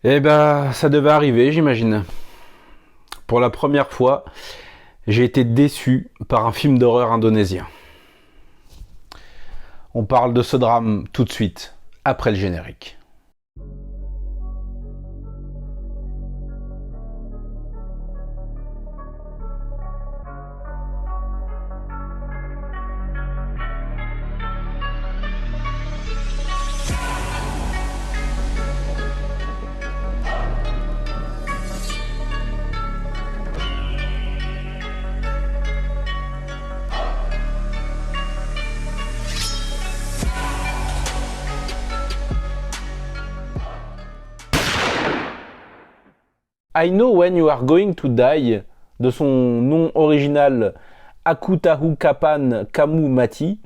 Eh ben, ça devait arriver, j'imagine. Pour la première fois, j'ai été déçu par un film d'horreur indonésien. On parle de ce drame tout de suite, après le générique. I Know When You Are Going to Die, de son nom original Aku Tahu Kapan Kamu Mati,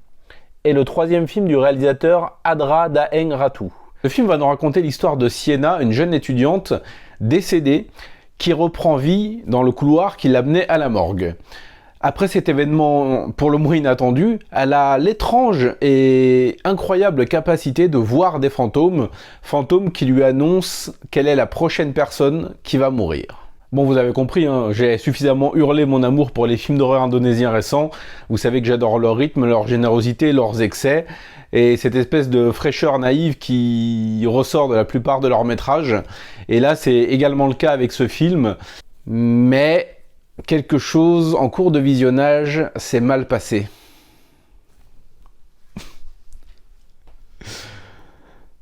est le troisième film du réalisateur Adra Daeng Ratu. Le film va nous raconter l'histoire de Sienna, une jeune étudiante décédée, qui reprend vie dans le couloir qui l'amenait à la morgue. Après cet événement pour le moins inattendu, elle a l'étrange et incroyable capacité de voir des fantômes qui lui annoncent quelle est la prochaine personne qui va mourir. Bon, vous avez compris, hein, j'ai suffisamment hurlé mon amour pour les films d'horreur indonésiens récents. Vous savez que j'adore leur rythme, leur générosité, leurs excès, et cette espèce de fraîcheur naïve qui ressort de la plupart de leurs métrages. Et là, c'est également le cas avec ce film, mais quelque chose en cours de visionnage s'est mal passé.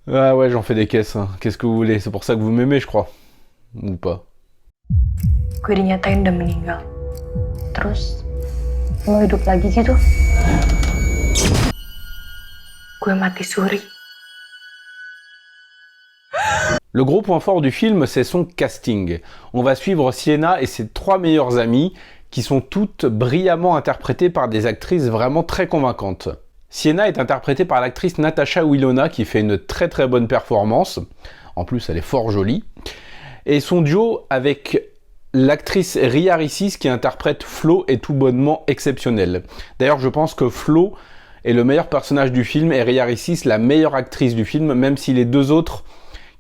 Ah ouais, j'en fais des caisses, hein. Qu'est-ce que vous voulez? C'est pour ça que vous m'aimez, je crois. Ou pas. Gue dinyatain udah meninggal. Terus mau hidup lagi gitu. Gue mati suri. Le gros point fort du film, c'est son casting. On va suivre Sienna et ses trois meilleures amies, qui sont toutes brillamment interprétées par des actrices vraiment très convaincantes. Sienna est interprétée par l'actrice Natasha Wilona, qui fait une très très bonne performance. En plus, elle est fort jolie. Et son duo avec l'actrice Ria Ricis, qui interprète Flo, est tout bonnement exceptionnel. D'ailleurs, je pense que Flo est le meilleur personnage du film et Ria Ricis la meilleure actrice du film, même si les deux autres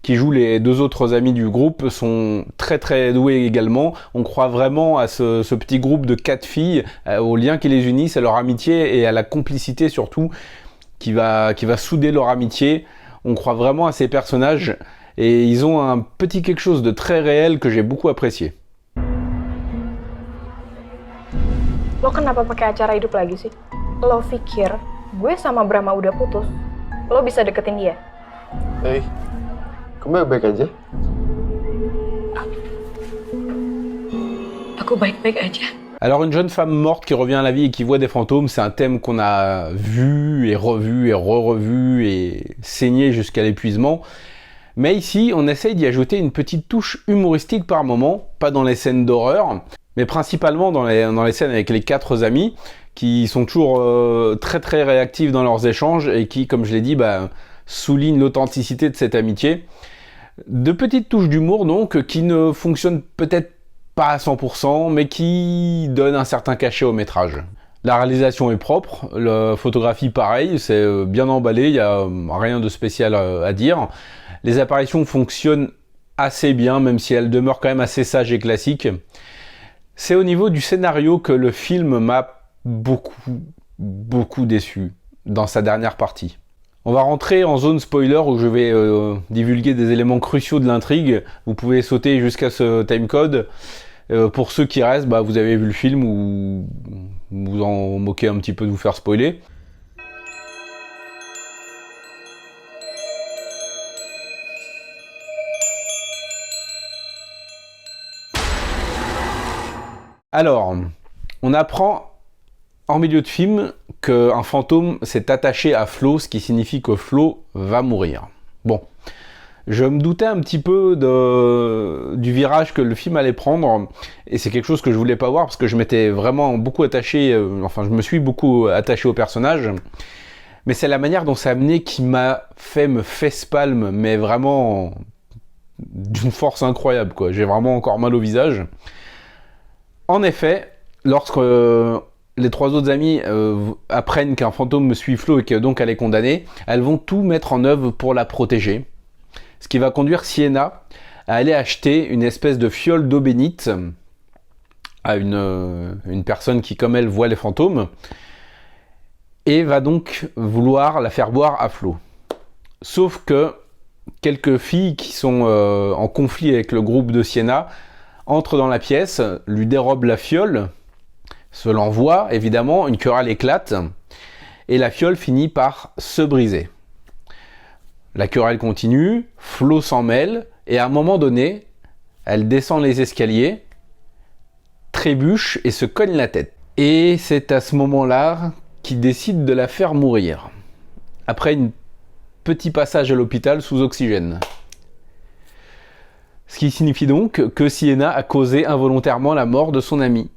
qui jouent les deux autres amis du groupe sont très très doués également. On croit vraiment à ce petit groupe de 4 filles, aux liens qui les unissent, à leur amitié et à la complicité surtout qui va souder leur amitié. On croit vraiment à ces personnages et ils ont un petit quelque chose de très réel que j'ai beaucoup apprécié. Lo kenapa pakai acara hidup lagi sih? Lo pikir gue sama Brahma udah putus? Lo bisa deketin dia? Hey, kamu baik-baik aja? Aku baik-baik aja. Alors une jeune femme morte qui revient à la vie et qui voit des fantômes, c'est un thème qu'on a vu et revu et re-revu et saigné jusqu'à l'épuisement. Mais ici, on essaye d'y ajouter une petite touche humoristique par moment, pas dans les scènes d'horreur, mais principalement dans les scènes avec les 4 amis, qui sont toujours très très réactifs dans leurs échanges et qui, comme je l'ai dit, soulignent l'authenticité de cette amitié. De petites touches d'humour donc, qui ne fonctionnent peut-être pas à 100%, mais qui donnent un certain cachet au métrage. La réalisation est propre, la photographie pareil, c'est bien emballé, il n'y a rien de spécial à dire. Les apparitions fonctionnent assez bien, même si elles demeurent quand même assez sages et classiques. C'est au niveau du scénario que le film m'a beaucoup déçu dans sa dernière partie. On va rentrer en zone spoiler où je vais divulguer des éléments cruciaux de l'intrigue. Vous pouvez sauter jusqu'à ce timecode. Pour ceux qui restent, vous avez vu le film ou vous en moquez un petit peu de vous faire spoiler. Alors, on apprend en milieu de film qu'un fantôme s'est attaché à Flo, ce qui signifie que Flo va mourir. Bon, je me doutais un petit peu du virage que le film allait prendre, et c'est quelque chose que je voulais pas voir parce que je m'étais vraiment beaucoup attaché, je me suis beaucoup attaché au personnage, mais c'est la manière dont c'est amené qui m'a fait me fesse-palme, mais vraiment d'une force incroyable, quoi. J'ai vraiment encore mal au visage. En effet, lorsque les 3 autres amies apprennent qu'un fantôme me suit Flo et que donc elle est condamnée, elles vont tout mettre en œuvre pour la protéger. Ce qui va conduire Sienna à aller acheter une espèce de fiole d'eau bénite à une personne qui, comme elle, voit les fantômes, et va donc vouloir la faire boire à Flo. Sauf que quelques filles qui sont en conflit avec le groupe de Sienna entrent dans la pièce, lui dérobent la fiole, se l'envoient évidemment, une querelle éclate, et la fiole finit par se briser. La querelle continue, Flo s'en mêle, et à un moment donné, elle descend les escaliers, trébuche et se cogne la tête. Et c'est à ce moment-là qu'il décide de la faire mourir, après un petit passage à l'hôpital sous oxygène. Ce qui signifie donc que Sienna a causé involontairement la mort de son ami.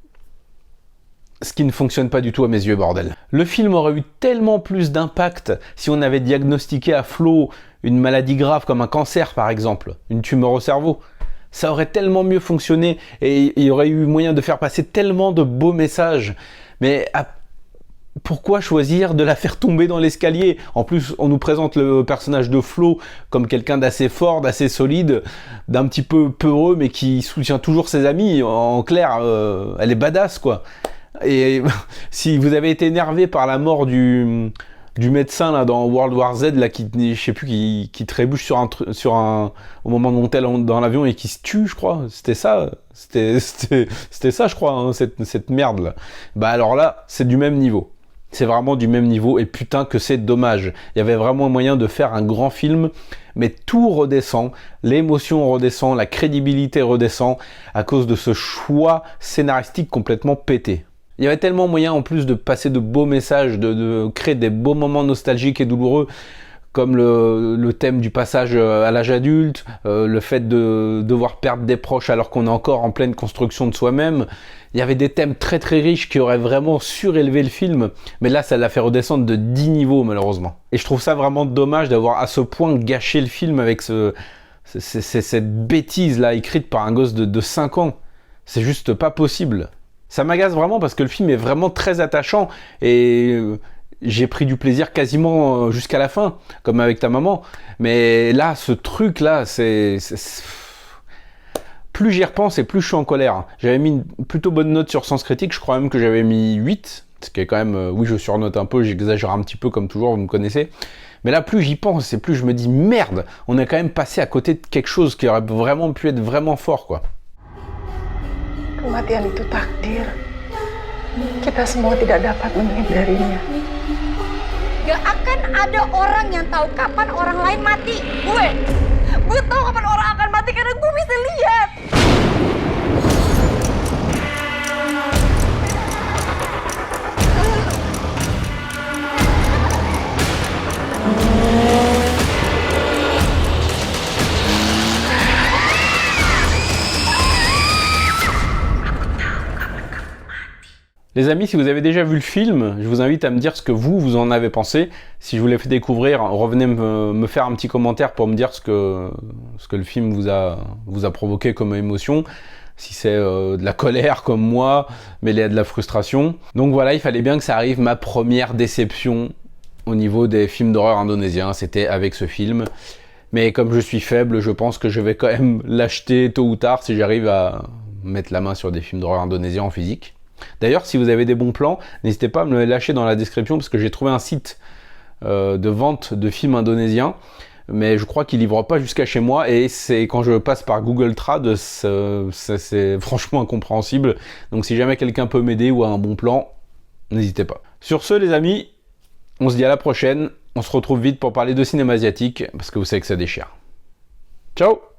Ce qui ne fonctionne pas du tout à mes yeux, bordel. Le film aurait eu tellement plus d'impact si on avait diagnostiqué à Flo une maladie grave comme un cancer par exemple, une tumeur au cerveau. Ça aurait tellement mieux fonctionné et il y aurait eu moyen de faire passer tellement de beaux messages. Mais pourquoi choisir de la faire tomber dans l'escalier? En plus, on nous présente le personnage de Flo comme quelqu'un d'assez fort, d'assez solide, d'un petit peu peureux, mais qui soutient toujours ses amis. En clair, elle est badass, quoi. Et si vous avez été énervé par la mort du médecin là dans World War Z là qui je sais plus qui trébuche sur un au moment de monter dans l'avion et qui se tue, je crois, c'était ça je crois, hein, cette merde là. Bah alors là, c'est du même niveau. C'est vraiment du même niveau et putain que c'est dommage. Il y avait vraiment moyen de faire un grand film, mais tout redescend, l'émotion redescend, la crédibilité redescend à cause de ce choix scénaristique complètement pété. Il y avait tellement moyen en plus de passer de beaux messages, de créer des beaux moments nostalgiques et douloureux, comme le thème du passage à l'âge adulte, le fait de devoir perdre des proches alors qu'on est encore en pleine construction de soi-même. Il y avait des thèmes très très riches qui auraient vraiment surélevé le film, mais là ça l'a fait redescendre de 10 niveaux malheureusement. Et je trouve ça vraiment dommage d'avoir à ce point gâché le film avec cette bêtise là écrite par un gosse de 5 ans. C'est juste pas possible. Ça m'agace vraiment parce que le film est vraiment très attachant et j'ai pris du plaisir quasiment jusqu'à la fin, comme avec ta maman. Mais là, ce truc-là, plus j'y repense et plus je suis en colère. J'avais mis une plutôt bonne note sur Sens Critique, je crois même que j'avais mis 8, ce qui est quand même, oui je surnote un peu, j'exagère un petit peu comme toujours, vous me connaissez. Mais là, plus j'y pense et plus je me dis merde, on est quand même passé à côté de quelque chose qui aurait vraiment pu être vraiment fort, quoi. Kematian itu takdir. Kita semua tidak dapat menghindarinya. Gak akan ada orang yang tahu kapan orang lain mati. Gue tahu kapan orang akan mati karena gue bisa lihat. Les amis, si vous avez déjà vu le film, je vous invite à me dire ce que vous en avez pensé. Si je vous l'ai fait découvrir, revenez me faire un petit commentaire pour me dire ce que le film vous a provoqué comme émotion. Si c'est de la colère comme moi, mêlé à de la frustration. Donc voilà, il fallait bien que ça arrive, ma première déception au niveau des films d'horreur indonésiens. C'était avec ce film. Mais comme je suis faible, je pense que je vais quand même l'acheter tôt ou tard si j'arrive à mettre la main sur des films d'horreur indonésiens en physique. D'ailleurs, si vous avez des bons plans, n'hésitez pas à me les lâcher dans la description parce que j'ai trouvé un site de vente de films indonésiens, mais je crois qu'il livre pas jusqu'à chez moi et c'est quand je passe par Google Trad, c'est franchement incompréhensible. Donc si jamais quelqu'un peut m'aider ou a un bon plan, n'hésitez pas. Sur ce, les amis, on se dit à la prochaine. On se retrouve vite pour parler de cinéma asiatique parce que vous savez que ça déchire. Ciao!